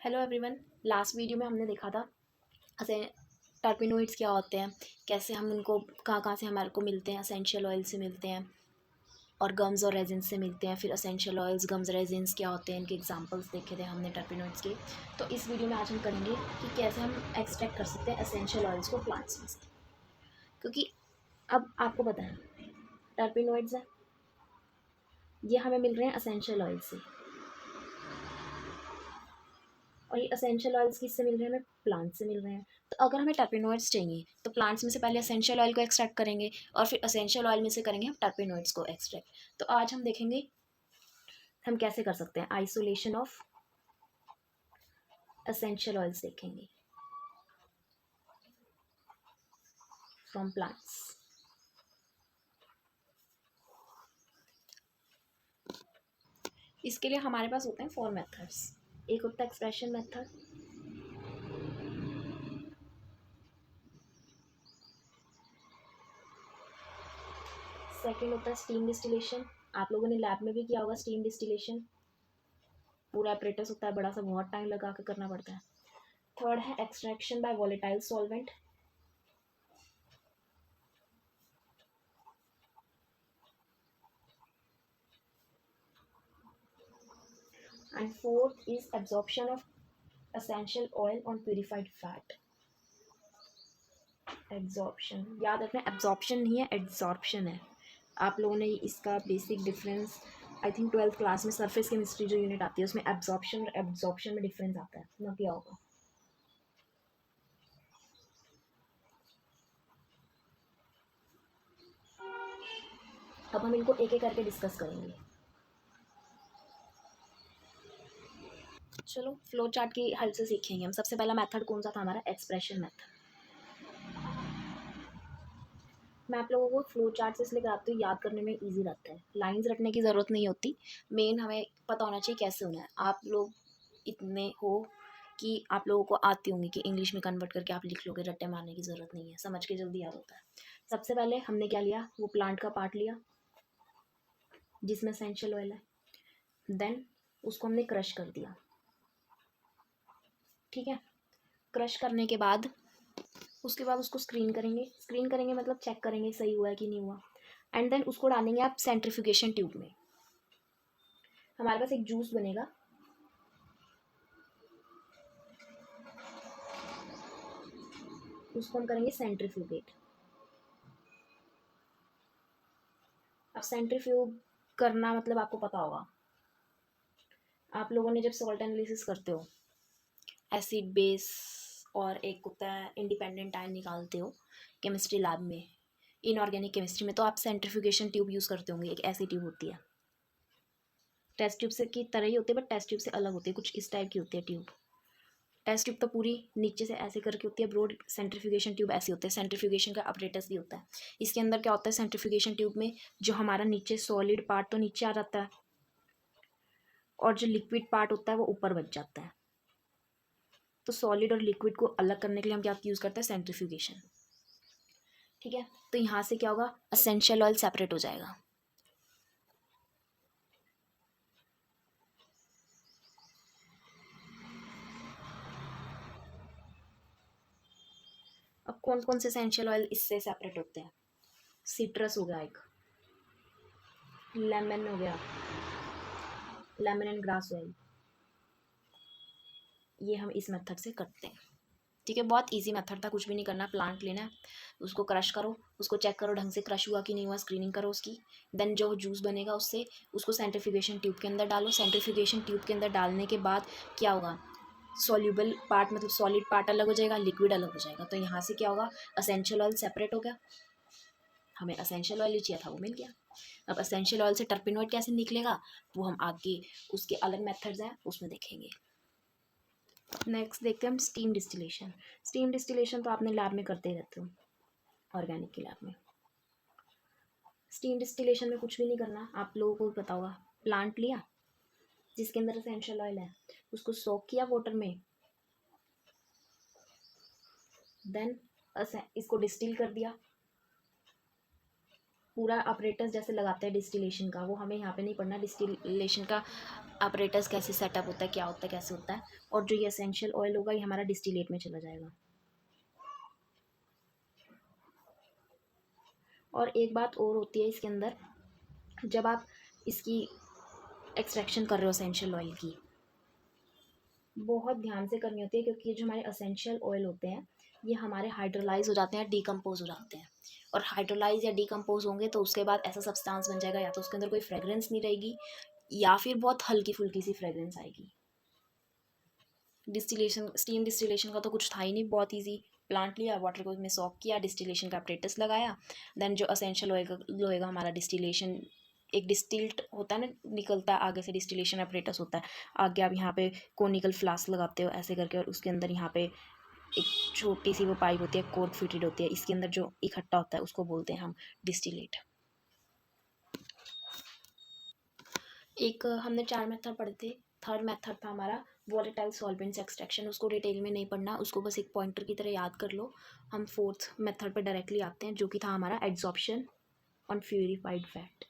Hello everyone. Last video में हमने देखा था असे टर्पिनोइड्स क्या होते हैं, कैसे हम उनको कहाँ कहाँ से हमारे को मिलते हैं। असेंशियल ऑयल से मिलते हैं और गम्स और रेजिन से मिलते हैं। फिर असेंशियल ऑयल्स, गम्स, रेजिन्स क्या होते हैं, इनके एग्जांपल्स देखे थे हमने टर्पिनोइड्स के। तो इस वीडियो में आज हम करेंगे कि कैसे हम एक्सट्रैक्ट कर सकते हैं असेंशियल ऑयल्स को प्लांट्स में से। क्योंकि अब आपको पता है टर्पिनोइड्स है, ये हमें मिल रहे हैं असेंशियल ऑयल से, और ये असेंशियल ऑयल्स किससे मिल रहे हैं? हमें प्लांट से मिल रहे हैं। तो अगर हमें टर्पिनोइड्स चाहिए तो प्लांट्स में से पहले असेंशियल ऑयल को एक्सट्रैक्ट करेंगे और फिर असेंशियल ऑयल में से करेंगे हम टर्पिनोइड्स को एक्सट्रैक्ट। तो आज हम देखेंगे हम कैसे कर सकते हैं आइसोलेशन ऑफ असेंशियल ऑयल्स, देखेंगे फ्रॉम प्लांट्स। इसके लिए हमारे पास होते हैं 4 मेथड्स। एक होता है एक्सप्रेशन मेथड, सेकेंड होता है स्टीम डिस्टिलेशन। आप लोगों ने लैब में भी किया होगा स्टीम डिस्टिलेशन। पूरा अपरेटस होता है बड़ा सा, बहुत टाइम लगा कर करना पड़ता है। थर्ड है extraction by volatile solvent. And fourth is absorption of essential oil on purified fat. Absorption याद रखना, एब्जॉर्प्शन नहीं है, एड्सॉर्प्शन है। आप लोगों ने इसका basic difference I think 12th class में सरफेस केमिस्ट्री जो यूनिट आती है उसमें एब्जॉर्प्शन और एब्जॉर्प्शन में डिफरेंस आता है ना, क्या होगा। अब हम इनको एक एक करके डिस्कस करेंगे। चलो फ्लो चार्ट की हेल्प से सीखेंगे हम। सबसे पहला मेथड कौन सा था हमारा? Expression method. मैं आप लोगों को फ्लो चार्ट से इसलिए कराती हूँ, याद करने में इजी रहता है, लाइंस रटने की ज़रूरत नहीं होती। मेन हमें पता होना चाहिए कैसे होना है। आप लोग इतने हो कि आप लोगों को आती होंगी कि इंग्लिश में कन्वर्ट करके आप लिख लोगे, रट्टे मारने की ज़रूरत नहीं है, समझ के जल्दी याद होता है। सबसे पहले हमने क्या लिया? वो प्लांट का पार्ट लिया जिसमें एसेंशियल ऑयल है। देन उसको हमने क्रश कर दिया, ठीक है। क्रश करने के बाद उसके बाद उसको स्क्रीन करेंगे। स्क्रीन करेंगे मतलब चेक करेंगे सही हुआ है कि नहीं हुआ। एंड देन उसको डालेंगे आप सेंट्रीफ्यूगेशन ट्यूब में। हमारे पास एक जूस बनेगा, उसको हम करेंगे सेंट्रीफ्यूगेट। अब सेंट्रीफ्यूग करना मतलब आपको पता होगा, आप लोगों ने जब सॉल्ट एनालिसिस करते हो, एसिड बेस और एक होता है इंडिपेंडेंट आयन निकालते हो केमिस्ट्री लैब में, इनऑर्गेनिक केमिस्ट्री में, तो आप सेंट्रीफ्यूगेशन ट्यूब यूज़ करते होंगे। एक ऐसी ट्यूब होती है, टेस्ट ट्यूब से की तरह ही होती है बट टेस्ट ट्यूब से अलग होती है, कुछ इस टाइप की होती है ट्यूब। टेस्ट ट्यूब तो पूरी नीचे से ऐसे करके होती है ब्रॉड, सेंट्रीफ्यूगेशन ट्यूब ऐसी होती है। सेंट्रीफ्यूगेशन का अपरेटस भी होता है। इसके अंदर क्या होता है सेंट्रीफ्यूगेशन ट्यूब में, जो हमारा नीचे सॉलिड पार्ट तो नीचे आ जाता है और जो लिक्विड पार्ट होता है वो ऊपर बच जाता है। तो सॉलिड और लिक्विड को अलग करने के लिए हम क्या यूज़ करते हैं? सेंट्रीफ्यूगेशन, ठीक है। तो यहाँ से क्या होगा? असेंशियल ऑयल सेपरेट हो जाएगा। अब कौन कौन से एसेंशियल ऑयल इससे सेपरेट होते हैं? सिट्रस हो गया, एक लेमन हो गया, लेमन एंड ग्रास ऑयल, ये हम इस मेथड से करते हैं, ठीक है। बहुत इजी मेथड था, कुछ भी नहीं करना। प्लांट लेना है, उसको क्रश करो, उसको चेक करो ढंग से क्रश हुआ कि नहीं हुआ, स्क्रीनिंग करो उसकी। देन जो जूस बनेगा उससे उसको सेंट्रीफ्यूगेशन ट्यूब के अंदर डालो। सेंट्रीफ्यूगेशन ट्यूब के अंदर डालने के बाद क्या होगा? सॉल्यूबल पार्ट मतलब सॉलिड पार्ट अलग हो जाएगा, लिक्विड अलग हो जाएगा। तो यहाँ से क्या होगा? असेंशियल ऑयल सेपरेट हो गया। हमें असेंशियल ऑयल ही चाहिए था, वो मिल गया। अब असेंशियल ऑयल से टर्पिनोइड कैसे निकलेगा वो हम आगे उसके अलग मेथड्स हैं उसमें देखेंगे। नेक्स्ट देखते हैं हम स्टीम डिस्टिलेशन। स्टीम डिस्टिलेशन तो आपने लैब में करते ही रहते हो, ऑर्गेनिक की लैब में। स्टीम डिस्टिलेशन में कुछ भी नहीं करना, आप लोगों को पता होगा। प्लांट लिया जिसके अंदर एसेंशियल ऑयल है, उसको सोक किया वाटर में, देन इसको डिस्टिल कर दिया, पूरा अपरेटस जैसे लगाते हैं डिस्टिलेशन का, वो हमें यहाँ पे नहीं पढ़ना। डिस्टिलेशन का अपरेटस कैसे सेटअप होता है, क्या होता है, कैसे होता है। और जो ये एसेंशियल ऑयल होगा ये हमारा डिस्टिलेट में चला जाएगा। और एक बात और होती है इसके अंदर, जब आप इसकी एक्सट्रैक्शन कर रहे हो एसेंशियल ऑयल की, बहुत ध्यान से करनी होती है, क्योंकि ये जो हमारे असेंशियल ऑयल होते हैं ये हमारे हाइड्रोलाइज हो जाते हैं, डीकम्पोज हो जाते हैं। और हाइड्रोलाइज या डीकम्पोज होंगे तो उसके बाद ऐसा सब्सटेंस बन जाएगा, या तो उसके अंदर कोई फ्रेगरेंस नहीं रहेगी या फिर बहुत हल्की फुल्की सी फ्रेगरेंस आएगी। डिस्टिलेशन, स्टीम डिस्टिलेशन का तो कुछ था ही नहीं, बहुत ईजी। प्लांट लिया, वाटर को उसमें सॉक किया, डिस्टिलेशन का अपरेटस लगाया, देन जो असेंशियल ऑयल होएगा हमारा डिस्टिलेशन, एक डिस्टिल्ट होता है ना, निकलता है आगे से, डिस्टिलेशन अपरेटस होता है। आगे आप यहाँ पे कोनिकल फ्लास्क लगाते हो ऐसे करके, और उसके अंदर यहाँ पे एक छोटी सी वो पाइप होती है, कोर्क फिटेड होती है, इसके अंदर जो इकट्ठा होता है उसको बोलते हैं हम डिस्टिलेट। एक हमने 4 मेथड पढ़े थे, थर्ड मेथड था हमारा वॉलेटाइल सॉल्वेंट्स एक्सट्रैक्शन। उसको डिटेल में नहीं पढ़ना, उसको बस एक पॉइंटर की तरह याद कर लो। हम फोर्थ मेथड पे डायरेक्टली आते हैं, जो कि था हमारा adsorption on purified fat.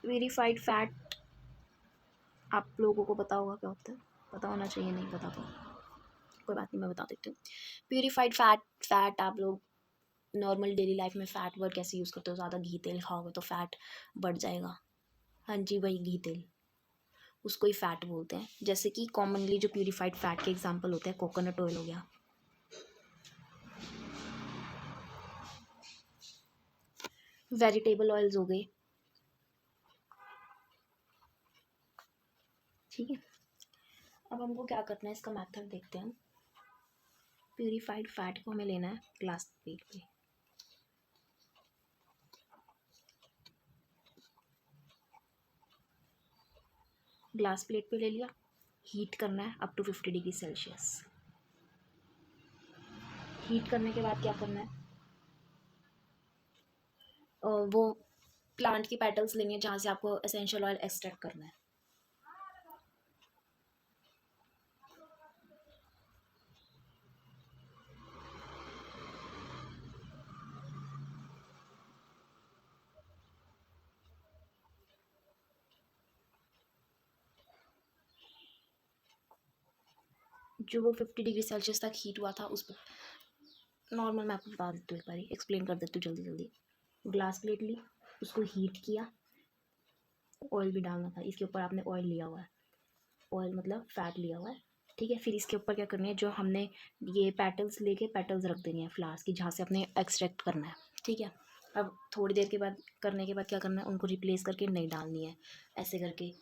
Purified fat आप लोगों को पता होगा क्या होता है, पता होना चाहिए, नहीं पता तो कोई बात नहीं, मैं बता देती हूँ। प्यूरिफाइड फैट आप लोग नॉर्मल डेली लाइफ में फ़ैट वर्ड कैसे यूज़ करते हो, ज़्यादा घी तेल खाओगे तो फ़ैट बढ़ जाएगा। हाँ जी, वही घी तेल, उसको ही फ़ैट बोलते हैं। जैसे कि कॉमनली जो प्यूरिफाइड फ़ैट के एग्जांपल होते हैं, कोकोनट ऑयल हो गया, वेजिटेबल ऑयल्स हो गए, ठीक है। अब हमको क्या करना है, इसका मेथड देखते हैं हम। प्यूरिफाइड फैट को हमें लेना है ग्लास प्लेट पे, ग्लास प्लेट पे ले लिया, हीट करना है up to 50 degree Celsius. Heat करने के बाद क्या करना है, वो प्लांट की पेटल्स लेनी है जहाँ से आपको एसेंशियल ऑयल एक्सट्रैक्ट करना है। जो वो 50 डिग्री सेल्सियस तक हीट हुआ था, उस पर नॉर्मल मैं आपको बता देती हूँ, एक बार एक्सप्लेन कर देती हूँ जल्दी जल्दी। ग्लास प्लेट ली, उसको हीट किया, ऑयल भी डालना था इसके ऊपर, आपने ऑयल लिया हुआ है, ऑयल मतलब फैट लिया हुआ है, ठीक है। फिर इसके ऊपर क्या करनी है, जो हमने ये पेटल्स लेके पेटल्स रख देनी है फ्लावर्स की, जहाँ से अपने एक्सट्रैक्ट करना है, ठीक है। अब थोड़ी देर के बाद करने के बाद क्या करना है, उनको रिप्लेस करके नहीं डालनी है, ऐसे करके।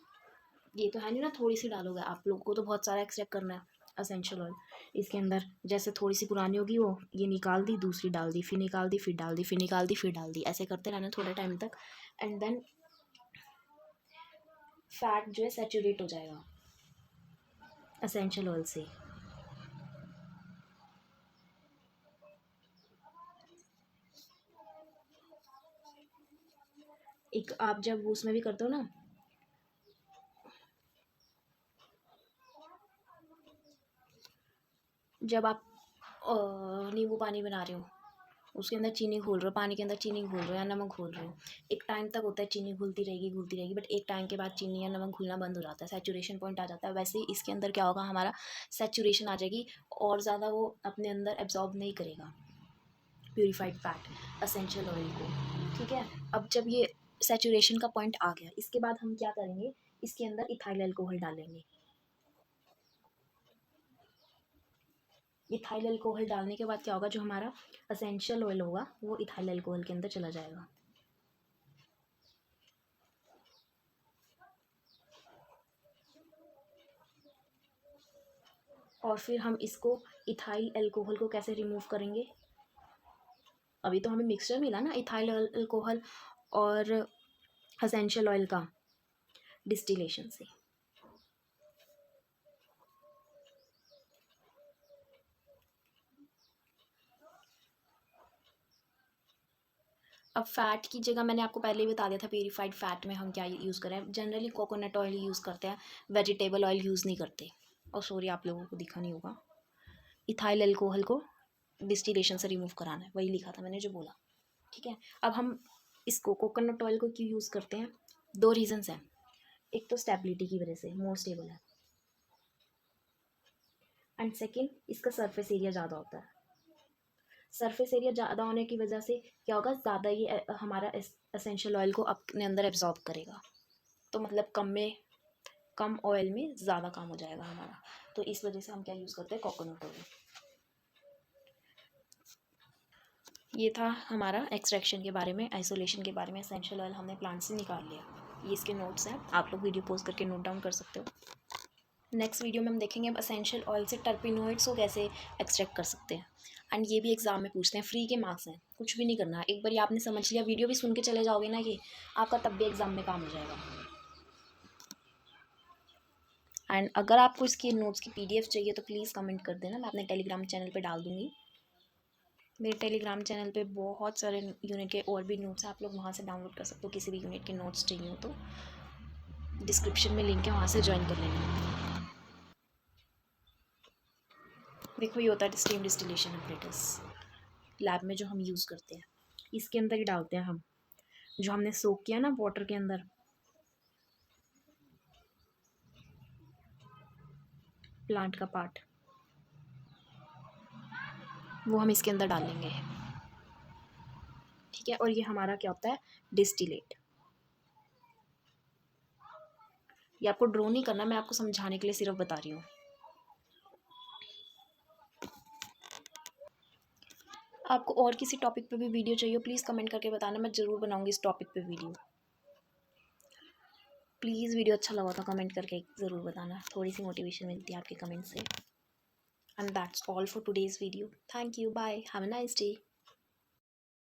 ये तो है नहीं ना थोड़ी सी डालोगे, आप लोगों को तो बहुत सारा एक्सट्रैक्ट करना है असेंशियल ऑयल। इसके अंदर जैसे थोड़ी सी पुरानी होगी वो, ये निकाल दी, दूसरी डाल दी, फिर निकाल दी, फिर डाल दी, फिर निकाल दी, फिर डाल दी, ऐसे करते रहना थोड़े टाइम तक। एंड देन फैट जो है सैचुरेट हो जाएगा असेंशियल ऑयल से। एक आप जब उसमें भी करते हो ना, जब आप नींबू पानी बना रहे हो, उसके अंदर चीनी घोल रहे हो, पानी के अंदर चीनी घोल रहे हो या नमक घोल रहे हो, एक टाइम तक होता है चीनी घुलती रहेगी, बट एक टाइम के बाद चीनी या नमक घुलना बंद हो जाता है, सैचुरेशन पॉइंट आ जाता है। वैसे ही इसके अंदर क्या होगा, हमारा सैचुरेशन आ जाएगी, और ज़्यादा वो अपने अंदर एब्जॉर्ब नहीं करेगा प्यूरिफाइड फैट असेंशियल ऑयल को, ठीक है। अब जब ये सैचुरेशन का पॉइंट आ गया, इसके बाद हम क्या करेंगे, इसके अंदर इथाइल अल्कोहल डालेंगे। इथाइल अल्कोहल डालने के बाद क्या होगा, जो हमारा असेंशियल ऑयल होगा वो इथाइल अल्कोहल के अंदर चला जाएगा। और फिर हम इसको इथाइल अल्कोहल को कैसे रिमूव करेंगे, अभी तो हमें मिक्सचर मिला ना इथाइल अल्कोहल और असेंशियल ऑयल का, डिस्टिलेशन से। अब फैट की जगह मैंने आपको पहले ही बता दिया था, प्यूरिफाइड फैट में हम क्या यूज़ करें, जनरली कोकोनट ऑयल यूज़ करते हैं, वेजिटेबल ऑयल यूज़ नहीं करते। और सॉरी आप लोगों को दिखा नहीं होगा, इथाइल अल्कोहल को डिस्टिलेशन से रिमूव कराना है, वही लिखा था मैंने जो बोला। ठीक है, अब हम इसको कोकोनट ऑयल को क्यों यूज़ करते हैं, 2 रीजंस हैं। एक तो स्टेबिलिटी की वजह से, मोर स्टेबल है, एंड सेकेंड इसका सरफेस एरिया ज़्यादा होता है। सरफेस एरिया ज़्यादा होने की वजह से क्या होगा, ज़्यादा ये हमारा एसेंशियल ऑयल को अपने अंदर एब्जॉर्ब करेगा, तो मतलब कम ऑयल में ज़्यादा काम हो जाएगा हमारा। तो इस वजह से हम क्या यूज़ करते हैं, कोकोनट ऑयल। ये था हमारा एक्सट्रैक्शन के बारे में, आइसोलेशन के बारे में। एसेंशियल ऑयल हमने प्लांट से निकाल लिया, ये इसके नोट्स हैं, आप लोग वीडियो पॉज करके नोट डाउन कर सकते हो। नेक्स्ट वीडियो में हम देखेंगे अब एसेंशियल ऑयल से टर्पिनोइड्स को कैसे एक्सट्रैक्ट कर सकते हैं। एंड ये भी एग्जाम में पूछते हैं, फ्री के मार्क्स हैं, कुछ भी नहीं करना है, एक बार ये आपने समझ लिया, वीडियो भी सुन के चले जाओगे ना, ये आपका तब भी एग्जाम में काम हो जाएगा। एंड अगर आपको इसकी नोट्स की PDF चाहिए तो प्लीज़ कमेंट कर देना, मैं अपने टेलीग्राम चैनल पे डाल दूँगी। मेरे टेलीग्राम चैनल पे बहुत सारे यूनिट के और भी नोट्स हैं, आप लोग वहाँ से डाउनलोड कर सकते हो। किसी भी यूनिट के नोट्स चाहिए हो तो डिस्क्रिप्शन में लिंक है, वहाँ से ज्वाइन कर लेना। देखो ये होता है स्टीम डिस्टिलेशन एपरेटस, लैब में जो हम यूज़ करते हैं, इसके अंदर ही डालते हैं हम जो हमने सोक किया ना वाटर के अंदर, प्लांट का पार्ट, वो हम इसके अंदर डालेंगे। ठीक है, और ये हमारा क्या होता है, डिस्टिलेट। ये आपको ड्रॉ नहीं करना, मैं आपको समझाने के लिए सिर्फ बता रही हूँ। आपको और किसी टॉपिक पे भी वीडियो चाहिए प्लीज़ कमेंट करके बताना, मैं ज़रूर बनाऊँगी इस टॉपिक पे वीडियो। प्लीज़ वीडियो अच्छा लगा तो कमेंट करके ज़रूर बताना, थोड़ी सी मोटिवेशन मिलती है आपके कमेंट से। And that's all for today's video, thank you, bye, have a nice day.